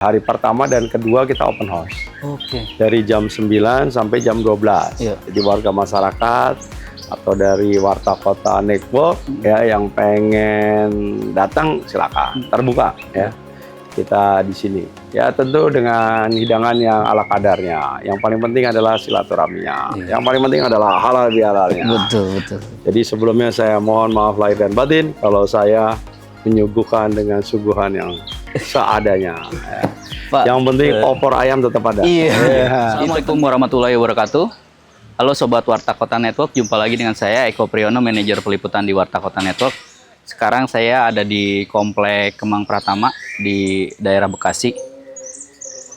Hari pertama dan kedua kita open house. Oke. Dari jam 9 sampai jam 12. Iya. Jadi warga masyarakat atau dari Warta Kota Network ya yang pengen datang silakan, terbuka ya. Kita di sini. Ya tentu dengan hidangan yang ala kadarnya. Yang paling penting adalah silaturahminya. Iya. Yang paling penting adalah halal bihalalnya. Betul. Jadi sebelumnya saya mohon maaf lahir dan batin kalau saya menyuguhkan dengan suguhan yang seadanya. Ya. Pak, Yang penting opor ayam tetap ada. Iya. Ya. Assalamualaikum warahmatullahi wabarakatuh. Halo Sobat Warta Kota Network, jumpa lagi dengan saya Eko Priyono, manajer peliputan di Warta Kota Network. Sekarang saya ada di Komplek Kemang Pratama di daerah Bekasi.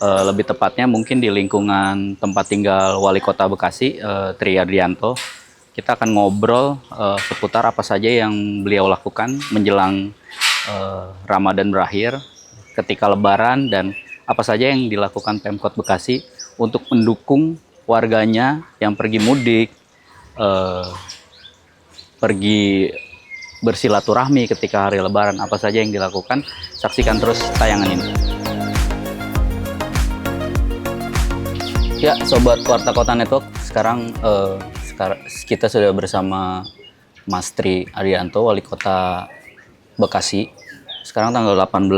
Lebih tepatnya mungkin di lingkungan tempat tinggal Wali Kota Bekasi, Tri Adrianto. Kita akan ngobrol seputar apa saja yang beliau lakukan menjelang Ramadan berakhir, ketika Lebaran, dan apa saja yang dilakukan Pemkot Bekasi untuk mendukung warganya yang pergi mudik, pergi bersilaturahmi ketika hari Lebaran. Apa saja yang dilakukan, saksikan terus tayangan ini. Ya, Sobat Warta Kota Network, sekarang kita sudah bersama Mas Tri Adrianto, Wali Kota Bekasi. Sekarang tanggal 18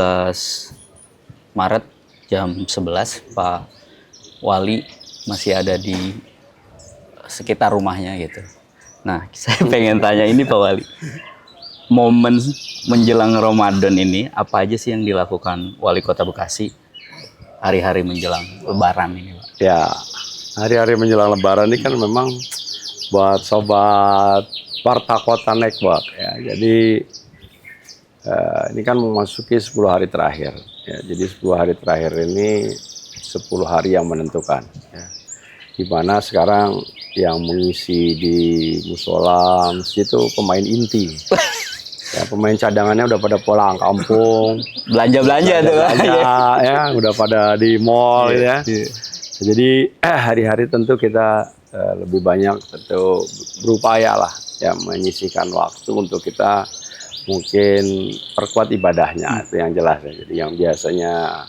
Maret jam 11, Pak Wali masih ada di sekitar rumahnya gitu. Nah, saya pengen tanya ini Pak Wali, momen menjelang Ramadan ini apa aja sih yang dilakukan Wali Kota Bekasi hari-hari menjelang Lebaran ini, Pak? Ya, hari-hari menjelang Lebaran ini kan memang buat sobat Warta Kota Network ya. Jadi ini kan memasuki 10 hari terakhir. Ya, jadi 10 hari terakhir ini 10 hari yang menentukan. Ya. Di mana sekarang yang mengisi di musola itu pemain inti. Ya, pemain cadangannya udah pada pulang kampung. Belanja tuh, ya, udah pada di mall ya. Jadi hari-hari tentu kita lebih banyak tentu berupaya lah ya menyisihkan waktu untuk kita mungkin perkuat ibadahnya, itu yang jelas ya. Jadi yang biasanya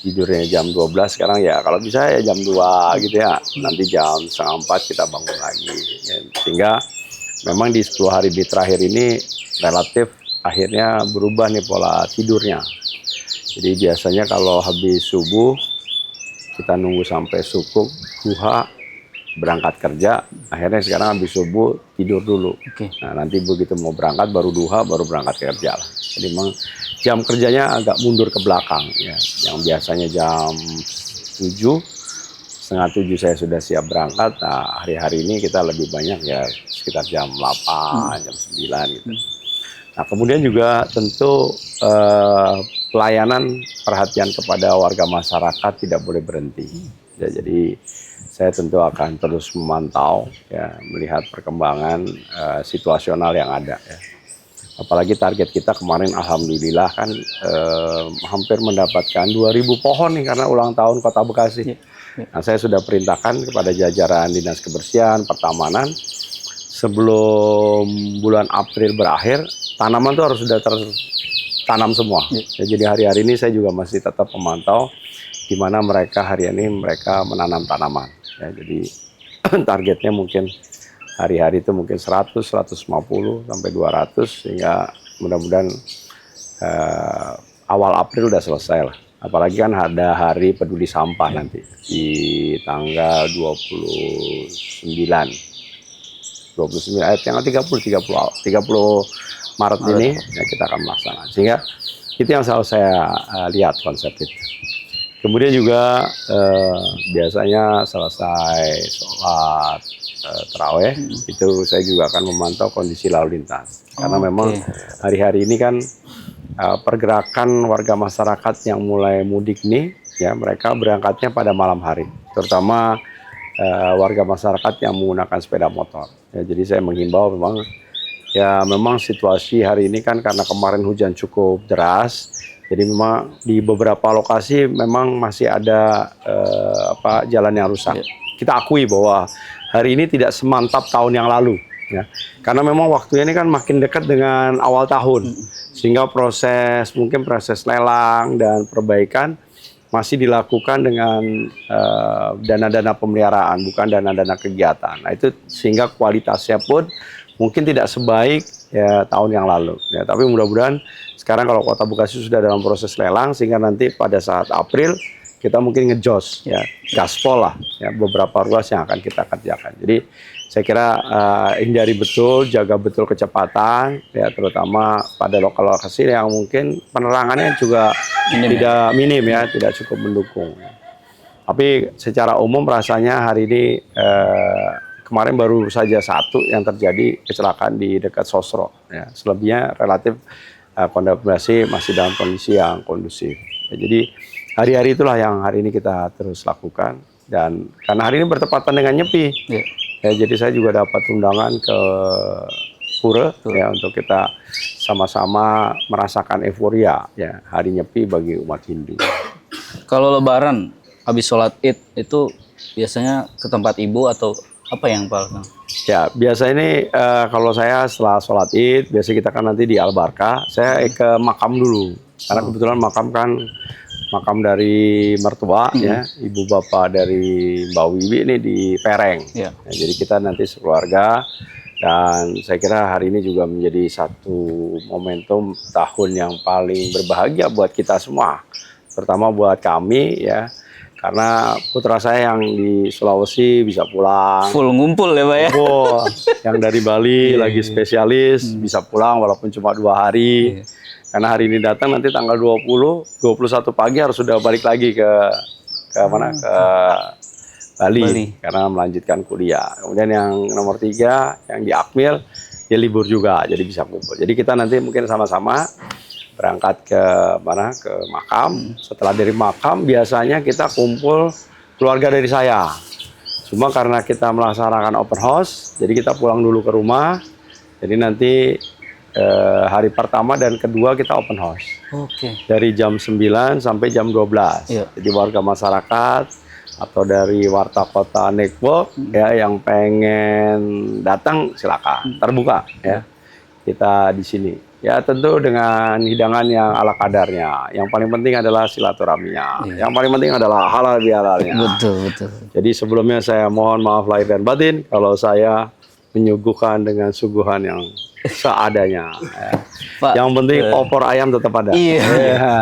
tidurnya jam 12 sekarang ya kalau bisa ya jam 2 gitu ya. Nanti jam 3:30 kita bangun lagi. Ya, sehingga memang di 10 hari terakhir ini relatif akhirnya berubah nih pola tidurnya. Jadi biasanya kalau habis subuh kita nunggu sampai sukuk, duha, berangkat kerja, akhirnya sekarang habis subuh tidur dulu. Oke. Nah nanti begitu mau berangkat baru duha, baru berangkat kerja lah. Jadi memang jam kerjanya agak mundur ke belakang ya. Yang biasanya jam 7, setengah 7 saya sudah siap berangkat. Nah hari-hari ini kita lebih banyak ya sekitar jam 8, jam 9 gitu. Nah kemudian juga tentu pelayanan perhatian kepada warga masyarakat tidak boleh berhenti. Ya, jadi saya tentu akan terus memantau ya, melihat perkembangan situasional yang ada ya. Apalagi target kita kemarin alhamdulillah kan hampir mendapatkan 2.000 pohon nih karena ulang tahun Kota Bekasi. Nah, saya sudah perintahkan kepada jajaran Dinas Kebersihan, Pertamanan sebelum bulan April berakhir tanaman itu harus sudah tertanam semua. Ya, jadi hari-hari ini saya juga masih tetap memantau di mana mereka hari ini mereka menanam tanaman. Ya, jadi targetnya mungkin hari-hari itu mungkin 100, 150 sampai 200 sehingga mudah-mudahan awal April udah selesai lah. Apalagi kan ada hari peduli sampah nanti di tanggal 29 tanggal 30 Maret ini ya kita akan melaksanakan. Sehingga itu yang selalu saya lihat konsep itu. Kemudian juga biasanya selesai sholat taraweh itu saya juga akan memantau kondisi lalu lintas karena memang hari-hari ini kan pergerakan warga masyarakat yang mulai mudik nih ya mereka berangkatnya pada malam hari, terutama warga masyarakat yang menggunakan sepeda motor. Ya, jadi saya menghimbau memang situasi hari ini kan karena kemarin hujan cukup deras. Jadi memang di beberapa lokasi memang masih ada jalan yang rusak. Kita akui bahwa hari ini tidak semantap tahun yang lalu. Ya. Karena memang waktunya ini kan makin dekat dengan awal tahun. Sehingga proses lelang dan perbaikan masih dilakukan dengan dana-dana pemeliharaan, bukan dana-dana kegiatan. Nah itu sehingga kualitasnya pun mungkin tidak sebaik ya tahun yang lalu. Ya, tapi mudah-mudahan sekarang kalau Kota Bekasi sudah dalam proses lelang, sehingga nanti pada saat April kita mungkin ngejos ya gaspol lah ya beberapa ruas yang akan kita kerjakan. Jadi saya kira hindari betul, jaga betul kecepatan ya terutama pada lokasi yang mungkin penerangannya juga tidak minim ya, tidak cukup mendukung. Tapi secara umum rasanya hari ini kemarin baru saja satu yang terjadi kecelakaan di dekat Sosro ya. Selebihnya relatif kondisi masih dalam kondisi yang kondusif. Ya, jadi hari-hari itulah yang hari ini kita terus lakukan, dan karena hari ini bertepatan dengan Nyepi, ya, jadi saya juga dapat undangan ke Pura ya untuk kita sama-sama merasakan euforia ya hari Nyepi bagi umat Hindu. Kalau Lebaran habis sholat Id itu biasanya ke tempat ibu atau apa yang Pak? Ya biasa ini kalau saya setelah sholat Id biasa kita kan nanti di Al-Barkah, saya ke makam dulu karena kebetulan makam dari mertua ya, ibu bapak dari Mbak Wiwi ini di Pereng. Ya, jadi kita nanti sekeluarga, dan saya kira hari ini juga menjadi satu momentum tahun yang paling berbahagia buat kita semua, terutama buat kami ya, karena putra saya yang di Sulawesi bisa pulang. Full ngumpul ya Pak ya? Full. Yang dari Bali lagi spesialis bisa pulang walaupun cuma 2 hari. Karena hari ini datang nanti tanggal 21 pagi harus sudah balik lagi ke mana ke Bali karena melanjutkan kuliah. Kemudian yang nomor 3 yang di Akmil dia libur juga jadi bisa kumpul. Jadi kita nanti mungkin sama-sama berangkat ke mana ke makam. Setelah dari makam biasanya kita kumpul keluarga dari saya. Cuma karena kita melaksanakan open house, jadi kita pulang dulu ke rumah. Jadi nanti hari pertama dan kedua kita open house. Dari jam 9 sampai jam 12. Jadi warga masyarakat atau dari Warta Kota Network ya yang pengen datang silakan, terbuka ya. Kita di sini. Ya tentu dengan hidangan yang ala kadarnya. Yang paling penting adalah silaturahminya. Yang paling penting adalah halal bihalalnya. Betul. Jadi sebelumnya saya mohon maaf lahir dan batin kalau saya menyuguhkan dengan suguhan yang seadanya. Ya. Pak, yang penting opor ayam tetap ada. Iya,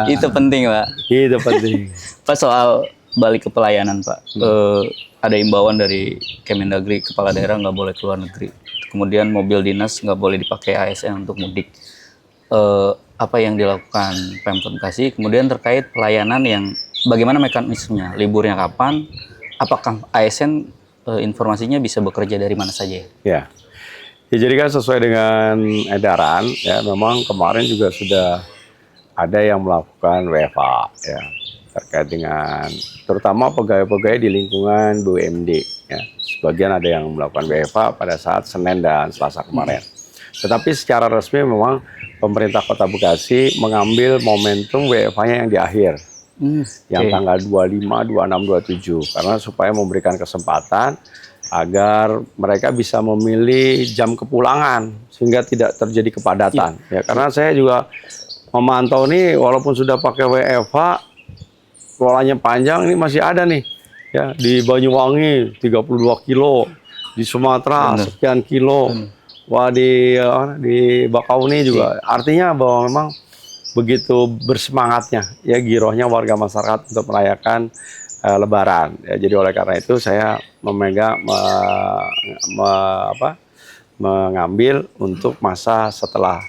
itu penting Pak. Itu penting. Pak soal balik ke pelayanan Pak, ada imbauan dari Kemendagri, kepala daerah nggak boleh keluar negeri. Kemudian mobil dinas nggak boleh dipakai ASN untuk mudik. Apa yang dilakukan Pemkot Bekasi? Kemudian terkait pelayanan yang bagaimana mekanismenya? Liburnya kapan? Apakah ASN informasinya bisa bekerja dari mana saja? Ya, jadi kan sesuai dengan edaran ya, memang kemarin juga sudah ada yang melakukan WFA ya terkait dengan terutama pegawai-pegawai di lingkungan BUMD ya. Sebagian ada yang melakukan WFA pada saat Senin dan Selasa kemarin. Tetapi secara resmi memang pemerintah Kota Bekasi mengambil momentum WFA-nya yang di akhir. Yang tanggal 25, 26, 27 karena supaya memberikan kesempatan agar mereka bisa memilih jam kepulangan sehingga tidak terjadi kepadatan ya karena saya juga memantau nih walaupun sudah pakai WFH polanya panjang ini masih ada nih ya di Banyuwangi 32 kilo, di Sumatera sekian kilo, wah di Bakauni juga artinya bahwa memang begitu bersemangatnya ya girohnya warga masyarakat untuk merayakan Lebaran ya, jadi oleh karena itu saya mengambil untuk masa setelah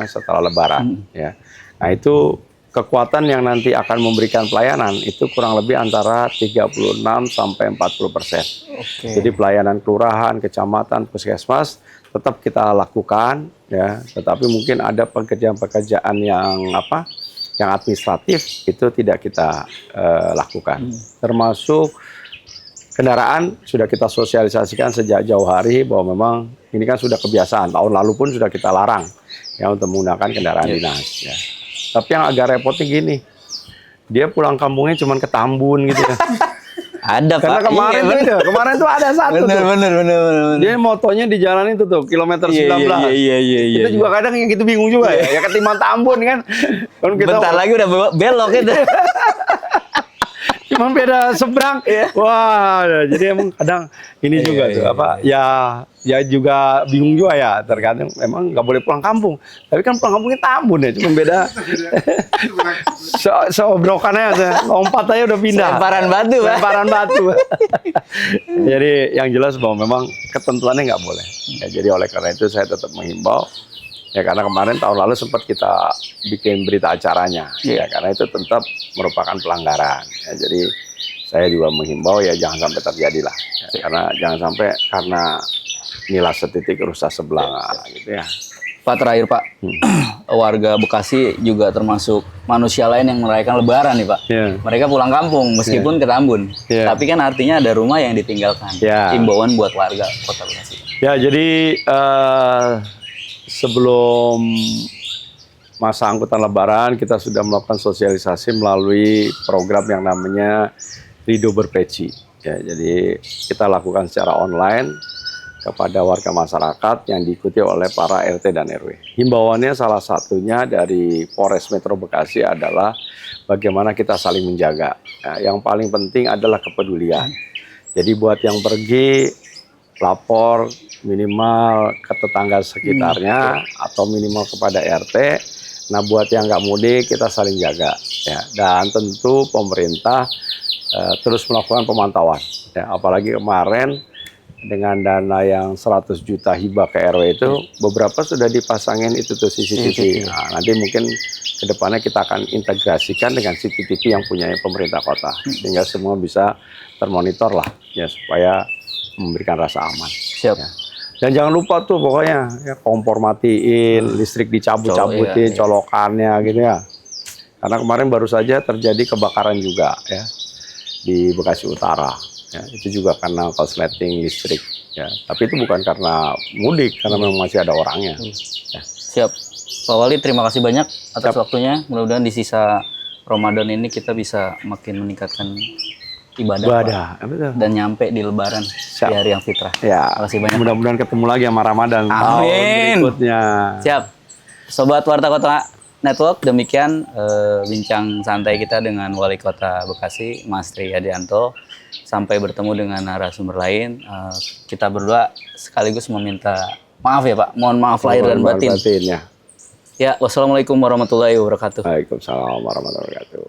setelah Lebaran ya. Nah itu kekuatan yang nanti akan memberikan pelayanan itu kurang lebih antara 36 sampai 40%. Jadi pelayanan kelurahan, kecamatan, puskesmas tetap kita lakukan ya, tetapi mungkin ada pekerjaan-pekerjaan yang administratif itu tidak kita lakukan. Termasuk kendaraan sudah kita sosialisasikan sejak jauh hari bahwa memang ini kan sudah kebiasaan. Tahun lalu pun sudah kita larang ya untuk menggunakan kendaraan dinas ya. Tapi yang agak repotnya gini, dia pulang kampungnya cuma ke Tambun gitu ya. Ada karena Pak. Kemarin tuh ada satu bener. Dia motonya di jalan itu tuh kilometer 19. Iya. Kita juga kadang yang gitu bingung juga ya. Ya ketimbang Tambun kan. Kita bentar lagi udah belok gitu. cuma beda seberang. Wah, jadi emang kadang ini juga tuh apa ya juga bingung juga ya, terkadang memang nggak boleh pulang kampung. Tapi kan pulang kampungnya Tambun ya, cuma beda seobrokannya, lompat aja udah pindah. Lemparan batu, Pak. Lemparan batu. Jadi yang jelas bahwa memang ketentuannya nggak boleh. Ya, jadi oleh karena itu saya tetap menghimbau. Ya karena kemarin tahun lalu sempat kita bikin berita acaranya, ya karena itu tetap merupakan pelanggaran. Ya, jadi saya juga menghimbau ya jangan sampai terjadi lah, ya, karena jangan sampai karena nilai setitik rusak sebelah gitu ya. Pak terakhir Pak, warga Bekasi juga termasuk manusia lain yang merayakan Lebaran nih Pak. Mereka pulang kampung meskipun ke Tambun, tapi kan artinya ada rumah yang ditinggalkan. Imbauan buat warga Kota Bekasi. Ya jadi sebelum masa angkutan Lebaran kita sudah melakukan sosialisasi melalui program yang namanya Ridho Berpeci. Ya, jadi kita lakukan secara online kepada warga masyarakat yang diikuti oleh para RT dan RW. Himbauannya salah satunya dari Polres Metro Bekasi adalah bagaimana kita saling menjaga. Ya, yang paling penting adalah kepedulian. Jadi buat yang pergi lapor minimal ke tetangga sekitarnya atau minimal kepada RT. Nah buat yang nggak mudik kita saling jaga ya, dan tentu pemerintah terus melakukan pemantauan ya, apalagi kemarin dengan dana yang 100 juta hibah ke RW itu beberapa sudah dipasangin itu tuh CCTV. Nah, nanti mungkin kedepannya kita akan integrasikan dengan CCTV yang punya pemerintah kota sehingga semua bisa termonitor lah ya, supaya memberikan rasa aman. Siap. Ya. Dan jangan lupa tuh pokoknya ya, kompor matiin, listrik dicabut-cabutin, colokannya gitu ya. Karena kemarin baru saja terjadi kebakaran juga ya di Bekasi Utara. Ya, itu juga karena korsleting listrik. Ya, tapi itu bukan karena mudik, karena memang masih ada orangnya. Ya. Siap. Pak Wali, terima kasih banyak atas waktunya. Mudah-mudahan di sisa Ramadan ini kita bisa makin meningkatkan ibadah Pak, dan nyampe di Lebaran di hari yang fitrah. Ya, terima kasih banyak. Mudah-mudahan ketemu lagi sama Ramadan tahun berikutnya. Siap. Sobat Warta Kota Network, demikian bincang santai kita dengan Wali Kota Bekasi, Mas Tri Adianto. Sampai bertemu dengan narasumber lain. Kita berdua sekaligus meminta maaf ya Pak. Mohon maaf lahir dan batin. Ya, wassalamualaikum warahmatullahi wabarakatuh. Waalaikumsalam warahmatullahi wabarakatuh.